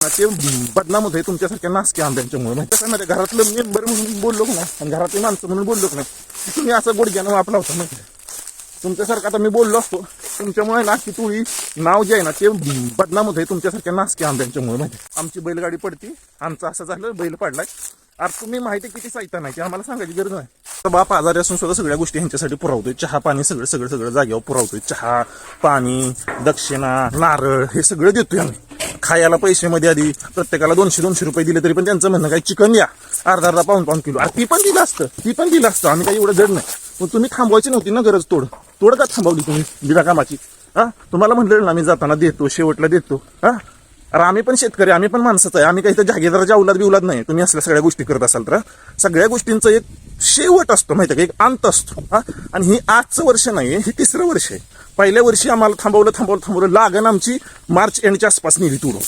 ते बदनाम होते तुमच्यासारख्या नासक्या आंब्यांच्यामुळे. म्हणजे कसं माहिती घरातलं मेंबर म्हणून बोललो नाही आणि घरातली माणसं म्हणून बोललो नाही. तुम्ही असं गुडघ्यानं वापला होता माहिती तुमच्यासारखं आता मी बोललो असतो तुमच्यामुळे ना की तुम्ही नाव जे आहे ना ते बदनाम होते तुमच्यासारख्या नासक्या आंब्यांच्यामुळे. माहिती आमची बैलगाडी पडती आमचं असं झालं बैल पडलाय. अरे तुम्ही माहिती किती साहित्य नाही ते आम्हाला सांगायची गरज नाही. तर बाप आजारी असून सुद्धा सगळ्या गोष्टी ह्यांच्यासाठी पुरवतोय. चहा पाणी सगळं सगळं सगळं जागेवर पुरवतोय. चहा पाणी दक्षिणा नारळ हे सगळं देतोय आम्ही. खायला पैसे मध्ये आधी प्रत्येकाला 200-200 रुपये दिले तरी पण त्यांचं म्हणणं काय चिकन या अर्धा पाऊण किलो. अरे ती पण दिलं असतं आम्ही काही एवढं जड नाही. पण तुम्ही थांबवायची नव्हती ना गरज. तोड का थांबवली तुम्ही बिना कामाची. हा तुम्हाला म्हटलं ना मी जाताना देतो शेवटला देतो. हा अरे आम्ही पण शेतकरी आम्ही पण माणसाचं आहे. आम्ही काही तर जागेदाराच्या बिवलाद नाही. तुम्ही असल्या सगळ्या गोष्टी करत असाल तर सगळ्या गोष्टींचं एक शेवट असतो माहिती आहे का एक अंत असतो. हा आणि ही आजचं वर्ष नाही हे 3रं वर्ष आहे. पहिल्या वर्षी आम्हाला थांबवलं लागण आमची मार्च एंडच्या आसपास नेली तोडून.